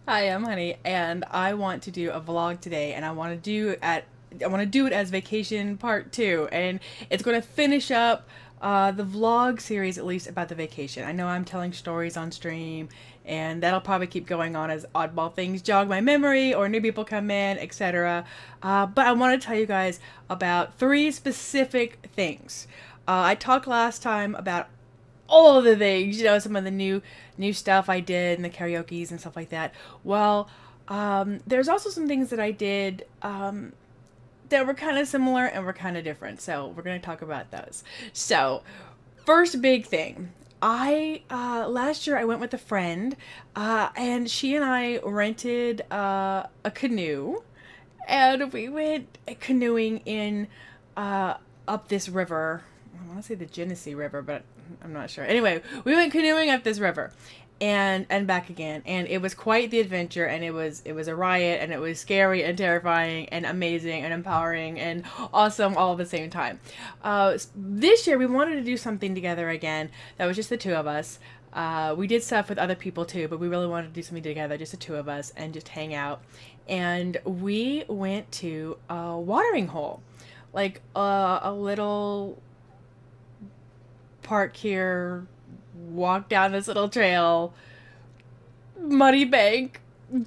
Hi, I'm Honey, and I want to do a vlog today, and I want to do it as vacation part two, and it's going to finish up the vlog series at least about the vacation. I know I'm telling stories on stream, and that'll probably keep going on as oddball things jog my memory or new people come in, etc. But I want to tell you guys about three specific things. I talked last time about all of the things, some of the new stuff I did and the karaoke's and stuff like that. Well, there's also some things that I did that were kind of similar and were kind of different. So we're going to talk about those. So first big thing. I last year I went with a friend and she and I rented a canoe and we went canoeing in up this river. I want to say the Genesee River, but I'm not sure. Anyway, we went canoeing up this river and back again, and it was quite the adventure, and it was a riot, and it was scary and terrifying and amazing and empowering and awesome all at the same time. This year we wanted to do something together again that was just the two of us. We did stuff with other people too, but we really wanted to do something together, just the two of us, and just hang out. And we went to a watering hole, like a little park here, walk down this little trail, muddy bank,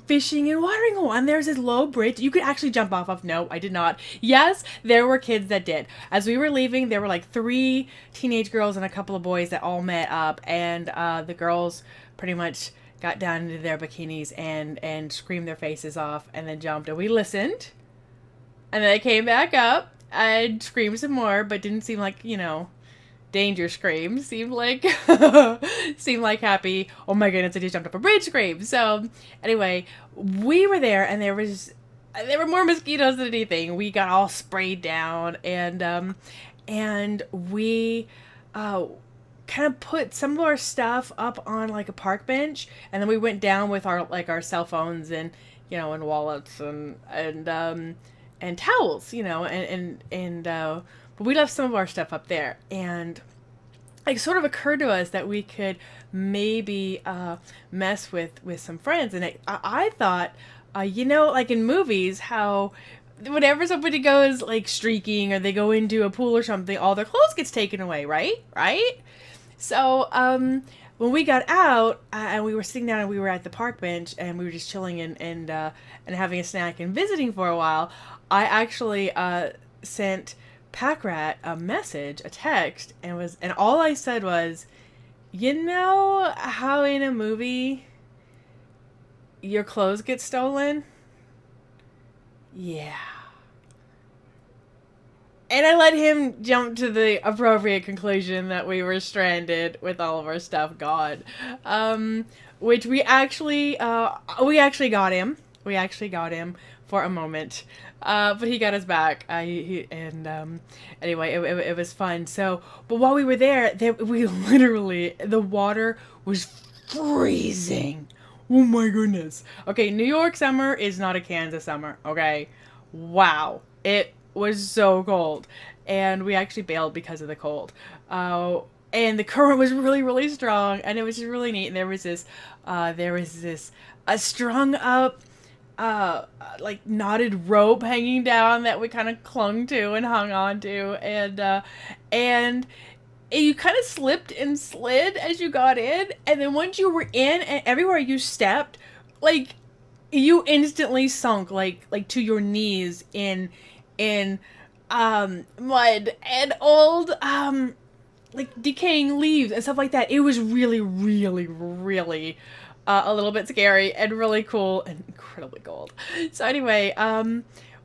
fishing and watering hole, and there's this low bridge you could actually jump off of. No, I did not. Yes, there were kids that did. As we were leaving, there were like 3 teenage girls and a couple of boys that all met up, and the girls pretty much got down into their bikinis and screamed their faces off and then jumped, and we listened, and then they came back up and screamed some more, but didn't seem like, danger screams. Seemed like happy, oh my goodness, I just jumped off a bridge scream. So anyway, we were there, and there were more mosquitoes than anything. We got all sprayed down, and we kind of put some of our stuff up on like a park bench, and then we went down with our cell phones and and wallets and towels, but we left some of our stuff up there, and it sort of occurred to us that we could maybe mess with some friends. And I thought, like in movies, how whenever somebody goes like streaking or they go into a pool or something, all their clothes gets taken away, right? So when we got out and we were sitting down and we were at the park bench and we were just chilling and having a snack and visiting for a while, I actually sent Packrat a text, and all I said was, how in a movie your clothes get stolen? Yeah. And I let him jump to the appropriate conclusion that we were stranded with all of our stuff gone. Which we actually got him. We actually got him for a moment. But he got us back. Anyway, it was fun. So, but while we were there, we literally, the water was freezing. Oh my goodness. Okay, New York summer is not a Kansas summer, okay? Wow. It was so cold. And we actually bailed because of the cold. And the current was really, really strong, and it was just really neat. And there was this a strung up like knotted rope hanging down that we kind of clung to and hung on to, and you kind of slipped and slid as you got in, and then once you were in, and everywhere you stepped, like you instantly sunk like to your knees in mud and old like decaying leaves and stuff like that. It was really, really, really a little bit scary and really cool and incredibly cold. So anyway,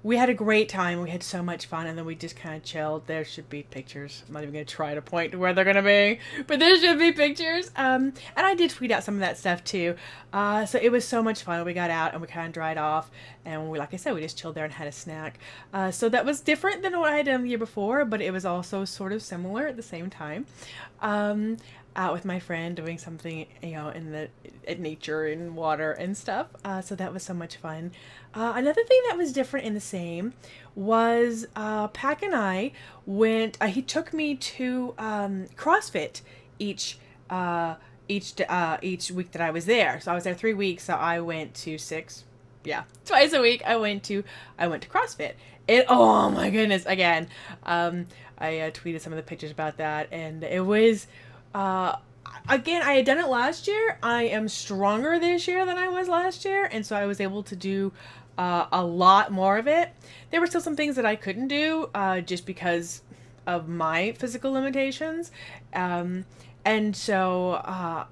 we had a great time. We had so much fun, and then we just kind of chilled. There should be pictures. I'm not even going to try to point to where they're going to be, but there should be pictures. And I did tweet out some of that stuff too. So it was so much fun. We got out and we kind of dried off, and like I said, we just chilled there and had a snack. So that was different than what I had done the year before, but it was also sort of similar at the same time. Out with my friend doing something, in nature and water and stuff. So that was so much fun. Another thing that was different in the same was Pack and I went. He took me to CrossFit each each week that I was there. So I was there 3 weeks. So I went to 6, yeah, twice a week. I went to CrossFit. Oh my goodness, again, I tweeted some of the pictures about that, and it was, again, I had done it last year. I am stronger this year than I was last year, and so I was able to do a lot more of it. There were still some things that I couldn't do just because of my physical limitations, and so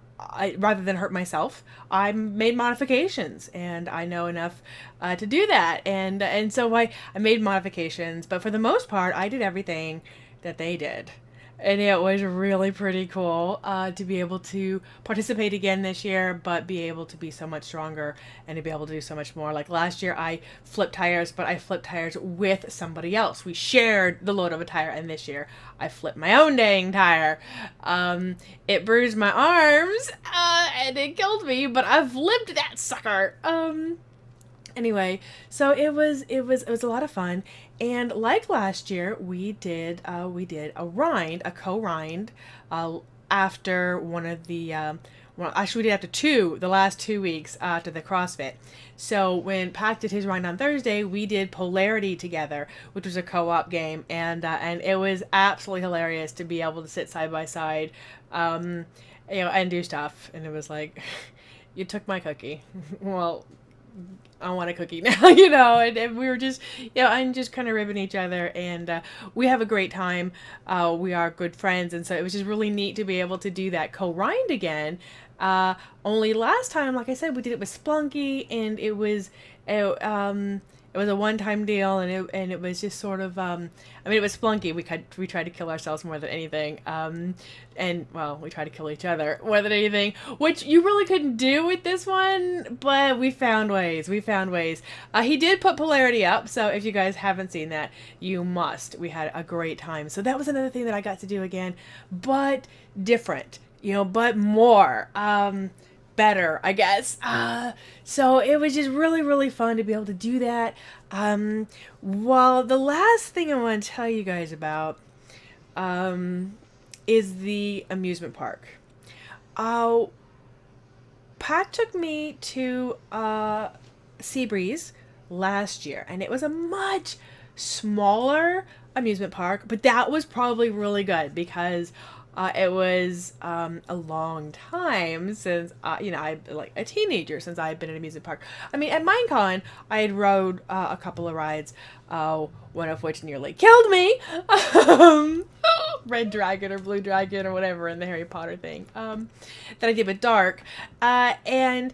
rather than hurt myself, I made modifications, and I know enough to do that, and so I made modifications, but for the most part, I did everything that they did. And it was really pretty cool to be able to participate again this year, but be able to be so much stronger and to be able to do so much more. Like last year, I flipped tires, but I flipped tires with somebody else. We shared the load of a tire, and this year, I flipped my own dang tire. It bruised my arms, and it killed me, but I flipped that sucker. Anyway, so it was a lot of fun, and like last year, we did a co-rind, after one of the well, actually we did after the last 2 weeks after the CrossFit. So when Pac did his rind on Thursday, we did Polarity together, which was a co-op game, and it was absolutely hilarious to be able to sit side by side, and do stuff. And it was like, you took my cookie. Well, I want a cookie now, and we were just, I'm just kind of ribbing each other, and we have a great time. We are good friends, and so it was just really neat to be able to do that co-rind again. Only last time, like I said, we did it with Splunky, and it was a one-time deal, and it was just sort of, it was Splunky. We tried to kill ourselves more than anything, and, well, we tried to kill each other more than anything, which you really couldn't do with this one, but we found ways. He did put Polarity up, so if you guys haven't seen that, you must. We had a great time. So that was another thing that I got to do again, but different, but more, better, I guess. So it was just really, really fun to be able to do that. Well, the last thing I want to tell you guys about is the amusement park. Pat took me to Seabreeze last year, and it was a much smaller amusement park, but that was probably really good because it was a long time since, I like a teenager since I had been at an amusement park. I mean, at Minecon, I had rode a couple of rides, one of which nearly killed me. Red Dragon or Blue Dragon or whatever in the Harry Potter thing that I did with Dark. And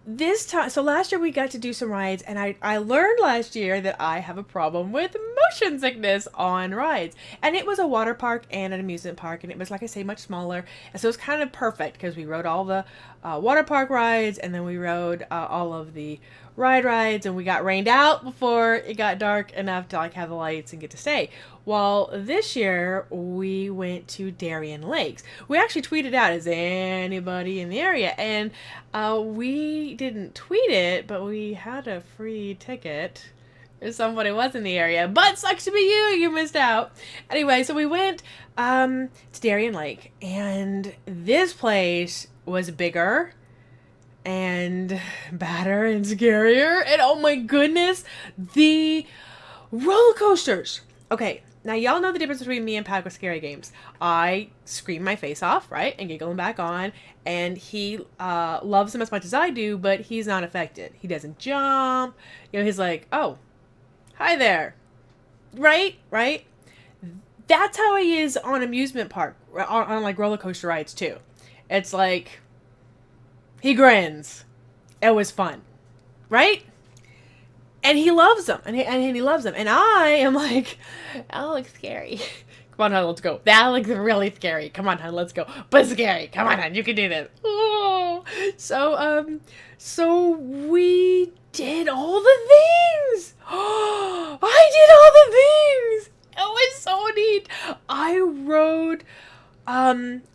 this time, so last year we got to do some rides, and I learned last year that I have a problem with motion sickness on rides. And it was a water park and an amusement park, and it was, like I say, much smaller. And so it was kind of perfect because we rode all the water park rides, and then we rode all of the rides, and we got rained out before it got dark enough to like have the lights and get to stay. Well, this year we went to Darien Lakes. We actually tweeted out, is anybody in the area? And we didn't tweet it, but we had a free ticket if somebody was in the area. But sucks to be you missed out. Anyway, so we went to Darien Lake, and this place was bigger and badder and scarier, and oh my goodness, the roller coasters. Okay, now y'all know the difference between me and Pat with scary games. I scream my face off, right, and giggle him back on, and he loves them as much as I do, but he's not affected. He doesn't jump, he's like, oh, hi there, right? That's how he is on amusement park, on like roller coaster rides too. It's like, he grins. It was fun, right? And he loves them, and he loves them. And I am like, that looks scary. Come on, hon, let's go. That looks really scary. Come on, hon, let's go. But scary. Come on, hon, you can do this. Oh. So we did all the things. I did all the things. It was so neat. I rode.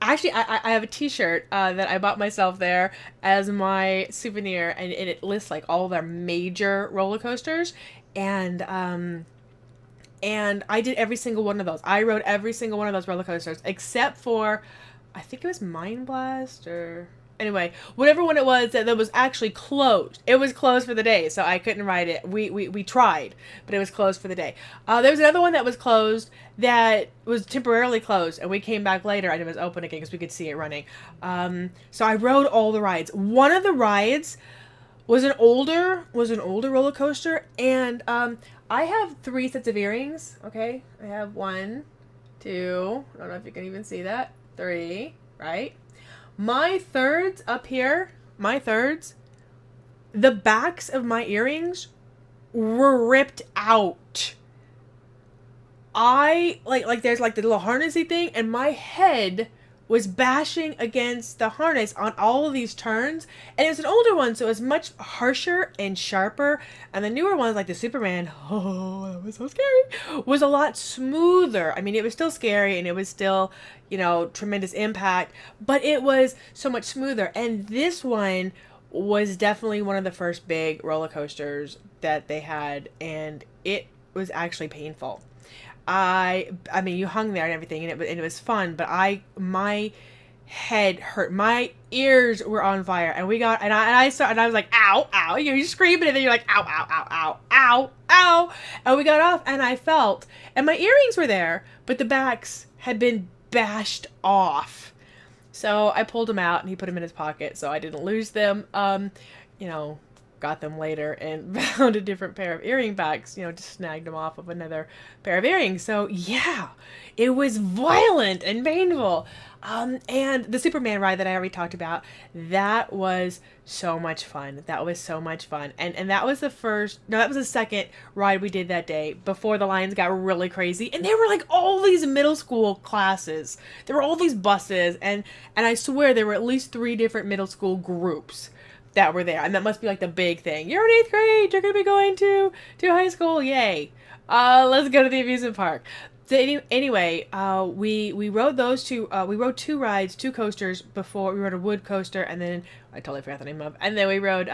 Actually, I have a t-shirt, that I bought myself there as my souvenir, and it lists, like, all their major roller coasters, and I did every single one of those. I rode every single one of those roller coasters, except for, I think it was Mind Blast or anyway, whatever one it was that was actually closed. It was closed for the day, so I couldn't ride it. We tried, but it was closed for the day. There was another one that was closed that was temporarily closed, and we came back later and it was open again because we could see it running. So I rode all the rides. One of the rides was an older roller coaster, and I have 3 sets of earrings. Okay, I have 1, 2. I don't know if you can even see that. 3, right? My thirds up here, the backs of my earrings were ripped out. Like there's like the little harnessy thing, and my head was bashing against the harness on all of these turns. And it was an older one, so it was much harsher and sharper. And the newer ones, like the Superman, oh, that was so scary, was a lot smoother. I mean, it was still scary, and it was still, you know, tremendous impact, but it was so much smoother. And this one was definitely one of the first big roller coasters that they had, and it was actually painful. I mean, you hung there and everything, and it was fun, but my head hurt. My ears were on fire, and I was like, ow, ow. You're screaming, and then you're like, ow, ow, ow, ow, ow, ow. And we got off, and I felt, and my earrings were there, but the backs had been bashed off. So I pulled them out, and he put them in his pocket, so I didn't lose them. You know, got them later and found a different pair of earring backs, you know, just snagged them off of another pair of earrings. So yeah, it was violent and painful. And the Superman ride that I already talked about, that was so much fun. That was so much fun. And that was that was the second ride we did that day before the lines got really crazy. And there were like all these middle school classes. There were all these buses, and I swear there were at least 3 different middle school groups that were there, and that must be like the big thing. You're in 8th grade, you're gonna be going to high school, yay. Let's go to the amusement park. So anyway, we rode those two, we rode 2 rides, 2 coasters before. We rode a wood coaster, and then, I totally forgot the name of, and then we rode,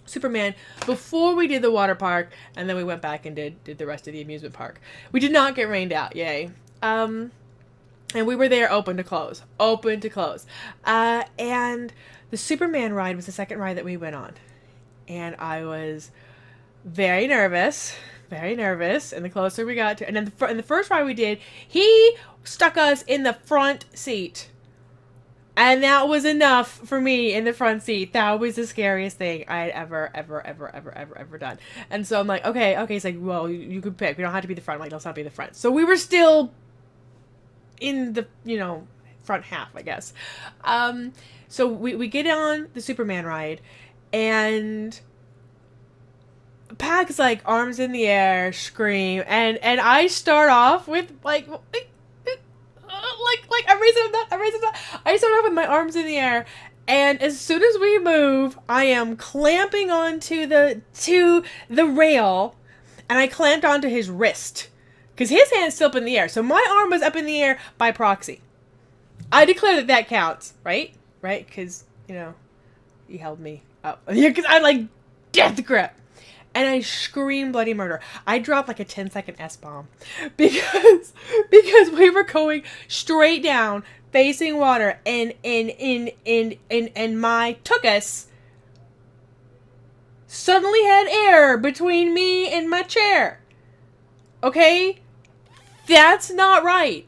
Superman before we did the water park, and then we went back and did the rest of the amusement park. We did not get rained out, yay. And we were there open to close. And the Superman ride was the second ride that we went on. And I was very nervous. And the closer we got to, and then in the first ride we did, he stuck us in the front seat. And that was enough for me in the front seat. That was the scariest thing I had ever done. And so I'm like, okay. He's like, well, you could pick. We don't have to be the front. I'm like, let's not be the front. So we were still in the, you know, front half, I guess. So we get on the Superman ride, and Pac's like arms in the air, scream, and I start off with like I'm raising them. I start off with my arms in the air, and as soon as we move, I am clamping onto the rail, and I clamped onto his wrist because his hand's still up in the air. So my arm was up in the air by proxy. I declare that counts, right? Right? Because, you know, he held me up. Because I like death grip. And I screamed bloody murder. I dropped like a 10-second S-bomb. Because we were going straight down, facing water, and my tuchus suddenly had air between me and my chair. Okay? That's not right.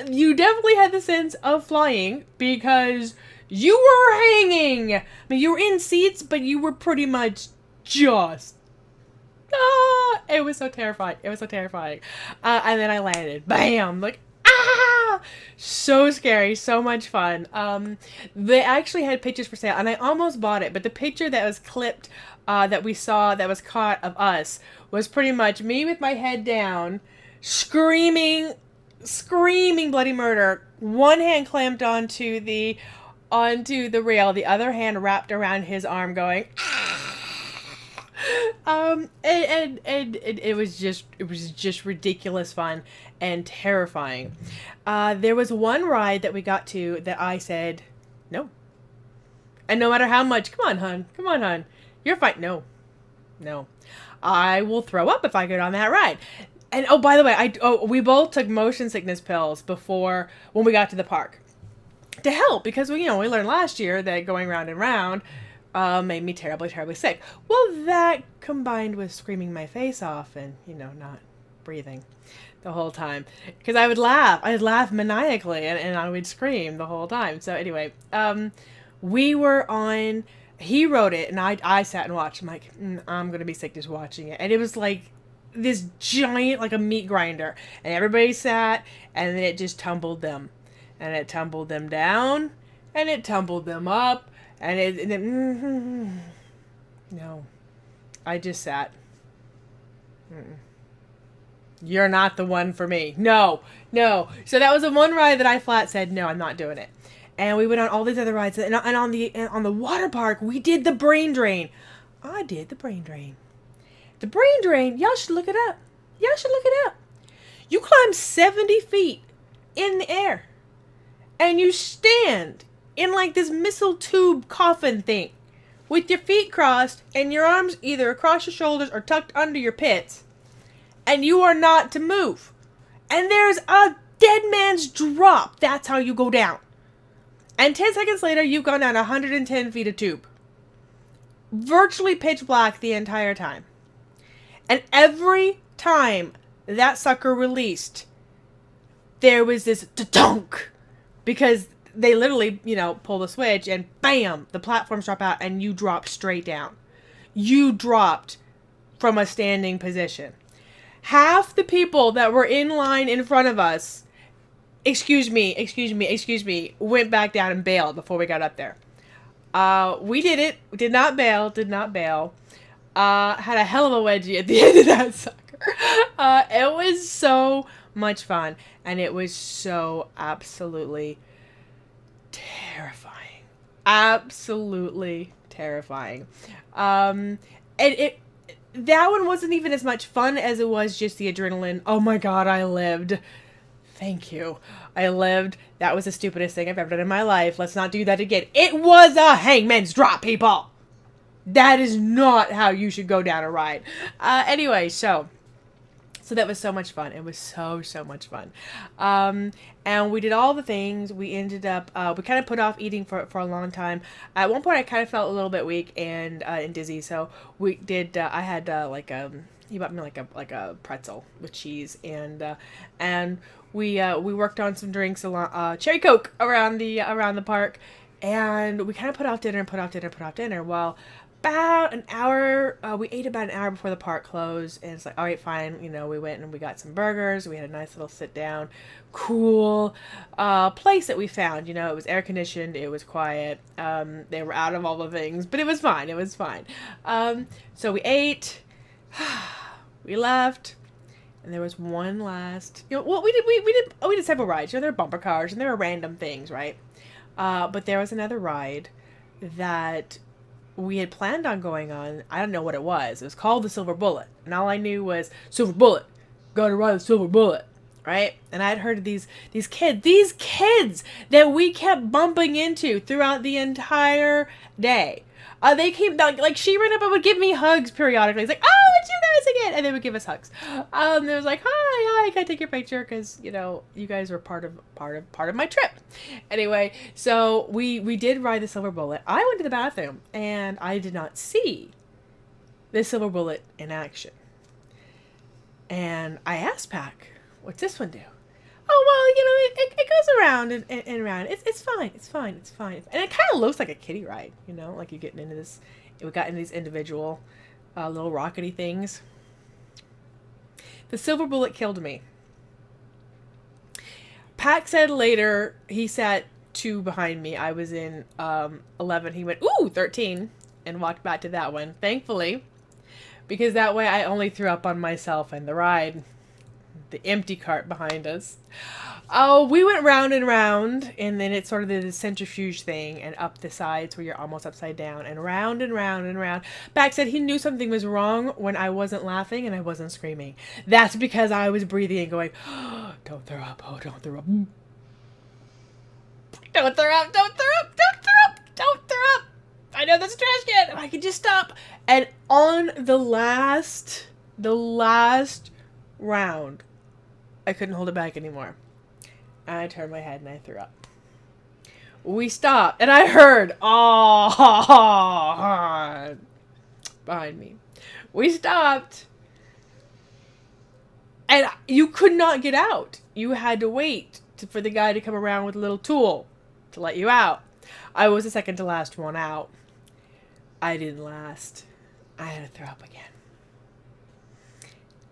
You definitely had the sense of flying because you were hanging. I mean, you were in seats, but you were pretty much just... it was so terrifying. And then I landed. Bam! Like, ah! So scary. So much fun. They actually had pictures for sale, and I almost bought it, but the picture that was clipped, that we saw, that was caught of us, was pretty much me with my head down, screaming bloody murder. One hand clamped onto the rail, the other hand wrapped around his arm, going. And it was just ridiculous fun and terrifying. There was one ride that we got to that I said no, and no matter how much, come on, hun, you're fine. No, I will throw up if I get on that ride. And oh, by the way, we both took motion sickness pills when we got to the park. to help, because we learned last year that going round and round made me terribly, terribly sick. Well, that combined with screaming my face off and, not breathing the whole time. Because I would laugh maniacally, and I would scream the whole time. So anyway, he wrote it, and I sat and watched. I'm like, I'm going to be sick just watching it. And it was like this giant, like a meat grinder. And everybody sat, and then it just tumbled them. And it tumbled them down, and it tumbled them up, no. I just sat. You're not the one for me. No. So that was the one ride that I flat said, no, I'm not doing it. And we went on all these other rides, and on the water park, we did the brain drain. I did the brain drain. The brain drain, y'all should look it up. You climb 70 feet in the air. And you stand in like this missile tube coffin thing with your feet crossed and your arms either across your shoulders or tucked under your pits. And you are not to move. And there's a dead man's drop. That's how you go down. And 10 seconds later, you've gone down 110 feet of tube. Virtually pitch black the entire time. And every time that sucker released, there was this dunk. Because they literally, pull the switch and bam, the platforms drop out and you drop straight down. You dropped from a standing position. Half the people that were in line in front of us, excuse me, went back down and bailed before we got up there. We did it. We did not bail. Had a hell of a wedgie at the end of that sucker. It was so much fun, and it was so absolutely terrifying. Absolutely terrifying. And that one wasn't even as much fun as it was just the adrenaline. Oh my god, I lived. Thank you. I lived. That was the stupidest thing I've ever done in my life. Let's not do that again. It was a hangman's drop, people. That is not how you should go down a ride. Anyway, so that was so much fun. It was so much fun. And we did all the things. We ended up, we kind of put off eating for a long time. At one point, I kind of felt a little bit weak and dizzy. So we did, I had he bought me like a pretzel with cheese. And we worked on some drinks, cherry Coke around the park. And we kind of put off dinner. Well, about an hour, we ate about an hour before the park closed, and it's like, all right, fine, we went and we got some burgers, we had a nice little sit down, cool, place that we found, it was air conditioned, it was quiet, they were out of all the things, but it was fine, so we ate, we left, and there was one last, well, we did several rides, there were bumper cars, and there were random things, right, but there was another ride that we had planned on going on. I don't know what it was. It was called the Silver Bullet. And all I knew was, Silver Bullet. Gotta ride the Silver Bullet. Right? And I'd heard of these kids that we kept bumping into throughout the entire day. They came, like, she ran up and would give me hugs periodically. It's like, oh, it's you guys again. And they would give us hugs. It was like, hi, can I take your picture? Because, you guys were part of my trip. Anyway, so we did ride the Silver Bullet. I went to the bathroom, and I did not see the Silver Bullet in action. And I asked Pac, what's this one do? Oh, well, it goes around and around. It's fine. And it kind of looks like a kiddie ride, like you're getting into this. We got into these individual little rockety things. The Silver Bullet killed me. Pac said later, he sat 2 behind me. I was in 11. He went, ooh, 13, and walked back to that one, thankfully, because that way I only threw up on myself and the ride. The empty cart behind us. Oh, we went round and round, and then it's sort of the centrifuge thing, and up the sides where you're almost upside down, and round and round and round. Pac said he knew something was wrong when I wasn't laughing and I wasn't screaming. That's because I was breathing and going, oh, don't throw up, oh, don't throw up. Don't throw up, don't throw up, don't throw up, don't throw up. I know that's a trash can. I could just stop. And on the last round, I couldn't hold it back anymore. And I turned my head and I threw up. we stopped, and I heard, oh, behind me. We stopped, and you could not get out. You had to wait for the guy to come around with a little tool to let you out. I was the second to last one out. I didn't last. I had to throw up again.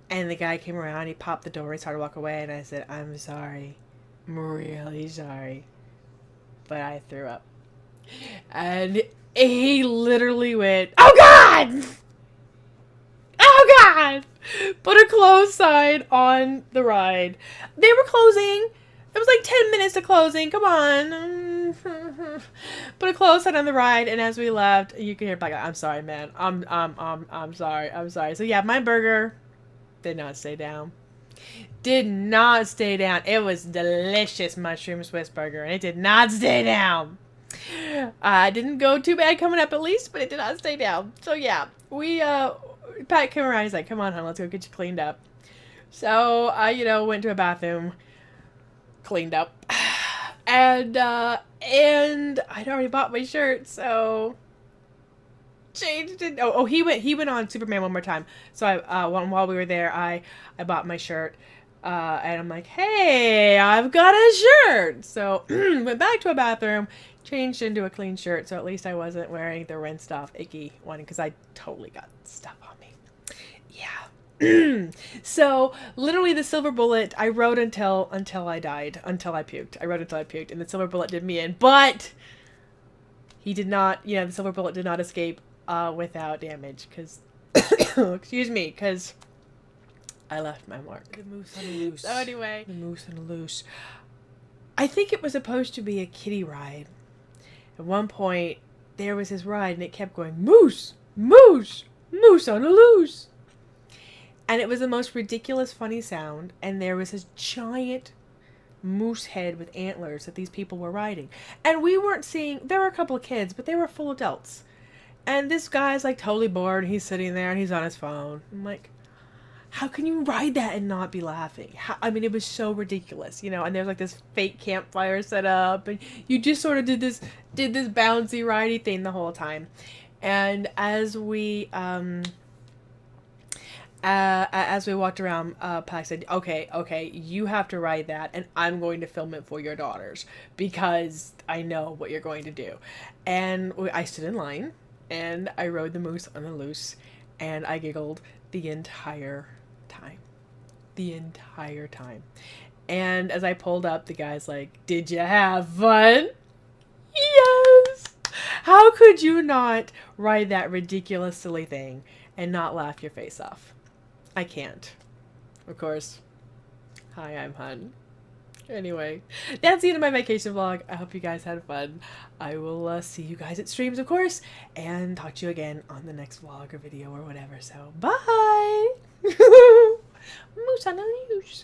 And the guy came around, he popped the door, he started to walk away, and I said, I'm sorry. I'm really sorry. But I threw up. And he literally went, oh God! Oh God! Put a close sign on the ride. They were closing. It was like 10 minutes to closing. Come on. Put a close sign on the ride, and as we left, you can hear back, I'm sorry, man. I'm sorry. I'm sorry. So yeah, my burger did not stay down. Did not stay down. It was delicious mushroom Swiss burger, and it did not stay down. I didn't go too bad coming up at least, but it did not stay down. So yeah, we Pat came around. He's like, "Come on, hon, let's go get you cleaned up." So I, went to a bathroom, cleaned up, and I'd already bought my shirt, so changed it. Oh, he went on Superman one more time. So while we were there, I bought my shirt. And I'm like, hey, I've got a shirt. So went back to a bathroom, changed into a clean shirt. So at least I wasn't wearing the rinsed off icky one, because I totally got stuff on me. Yeah. So literally the silver bullet, I rode until I died, until I puked. I rode until I puked, and the silver bullet did me in. But he did not, the silver bullet did not escape without damage, because, excuse me, because I left my mark. The moose on a loose. So anyway. The moose on a loose. I think it was supposed to be a kiddie ride. At one point, there was this ride, and it kept going, moose, moose, moose on a loose. And it was the most ridiculous, funny sound, and there was this giant moose head with antlers that these people were riding. And we weren't seeing, there were a couple of kids, but they were full adults. And this guy's like totally bored, and he's sitting there, and he's on his phone. I'm like, how can you ride that and not be laughing? I mean, it was so ridiculous, and there's like this fake campfire set up, and you just sort of did this bouncy ridey thing the whole time. And as we walked around, Pac said, okay, you have to ride that, and I'm going to film it for your daughters, because I know what you're going to do. And I stood in line, and I rode the moose on the loose, and I giggled the entire time. The entire time. And as I pulled up, the guy's like, did you have fun? Yes! How could you not ride that ridiculous, silly thing and not laugh your face off? I can't. Of course. Hi, I'm Hun. Anyway, that's the end of my vacation vlog. I hope you guys had fun. I will see you guys at streams, of course, and talk to you again on the next vlog or video or whatever. So, bye! Moose on the loose.